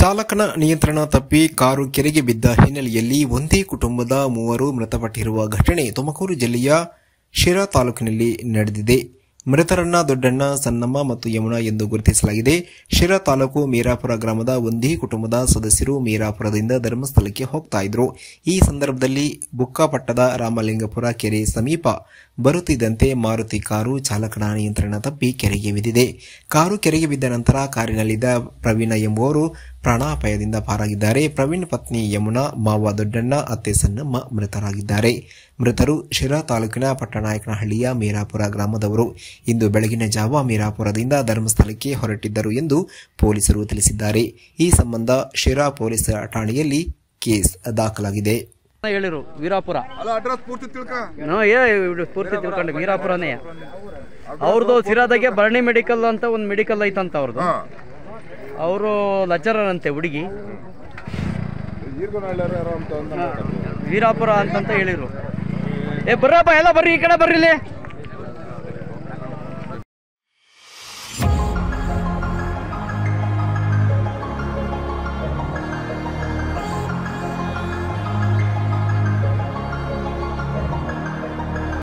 ಚಾಲಕನ ನಿಯಂತ್ರಣ ತಪ್ಪಿ ಕಾರು ಕೆರೆಗೆ ಬಿದ್ದ ಹಿನ್ನೆಲೆಯಲ್ಲಿ ಒಂದೇ ಕುಟುಂಬದ 3 ಮೃತಪಟ್ಟಿರುವ ಘಟನೆ ತುಮಕೂರು ಜಿಲ್ಲೆಯ ಶಿರಾ ತಾಲೂಕಿನಲ್ಲಿ ನಡೆದಿದೆ. ಮೃತರನ್ನ ದೊಡ್ಡಣ್ಣ, ಸಣ್ಣಮ್ಮ ಮತ್ತು ಯಮುನಾ ಎಂದು ಗುರುತಿಸಲಾಗಿದೆ. ಶಿರಾ ತಾಲೂಕು ಮೀರಾಪುರ ಗ್ರಾಮದ ಒಂದೇ ಕುಟುಂಬದ ಸದಸ್ಯರು ಮೀರಾಪುರದಿಂದ ಧರ್ಮಸ್ಥಳಕ್ಕೆ ಹೋಗ್ತಾ ಇದ್ರು. ಈ ಸಂದರ್ಭದಲ್ಲಿ ಬುಕ್ಕಾಪಟ್ಟದ ರಾಮಲಿಂಗಪುರ ಕೆರೆ ಸಮೀಪ ಬರುತ್ತಿದ್ದಂತೆ ಮಾರುತಿ ಕಾರು ಚಾಲಕನ ನಿಯಂತ್ರಣ ತಪ್ಪಿ ಕೆರೆಗೆ ಬಿದ್ದಿದೆ. ಕಾರು ಕೆರೆಗೆ ಬಿದ್ದ ನಂತರ ಕಾರಿನಲ್ಲಿದ್ದ ಪ್ರವೀಣ ಎಂಬುವರು ಪ್ರಾಣಾಪಾಯದಿಂದ ಪಾರಾಗಿದ್ದಾರೆ. ಪ್ರವೀಣ್ ಪತ್ನಿ ಯಮುನಾ, ಮಾವ ದೊಡ್ಡಣ್ಣ, ಅತ್ತೆ ಸಣ್ಣಮ್ಮ ಮೃತರಾಗಿದ್ದಾರೆ. ಮೃತರು ಶಿರಾ ತಾಲೂಕಿನ ಪಟ್ಟನಾಯಕನಹಳ್ಳಿಯ ಮೀರಾಪುರ ಗ್ರಾಮದವರು. ಇಂದು ಬೆಳಗಿನ ಜಾವ ಮೀರಾಪುರದಿಂದ ಧರ್ಮಸ್ಥಳಕ್ಕೆ ಹೊರಟಿದ್ದರು ಎಂದು ಪೊಲೀಸರು ತಿಳಿಸಿದ್ದಾರೆ. ಈ ಸಂಬಂಧ ಶಿರಾ ಪೊಲೀಸ್ ಠಾಣೆಯಲ್ಲಿ ಕೇಸ್ ದಾಖಲಾಗಿದೆ. ಹೇಳಿರು ವೀರಾಪುರ ಪೂರ್ತಿ ತಿಳ್ಕೊಂಡು ವೀರಾಪುರನೇ ಅವ್ರದ್ದು. ಸಿರಾದಾಗೆ ಭರಣಿ ಮೆಡಿಕಲ್ ಅಂತ ಒಂದು ಮೆಡಿಕಲ್ ಐತಂತ ಅವ್ರದ್ದು. ಅವರು ಲೆಕ್ಚರರ್ ಅಂತೆ ಹುಡುಗಿ ವೀರಾಪುರ ಅಂತಂತ ಹೇಳಿರು. ಬರ್ರಪ್ಪ ಎಲ್ಲ ಬರ್ರಿ, ಈ ಕಡೆ ಬರ್ರಿ.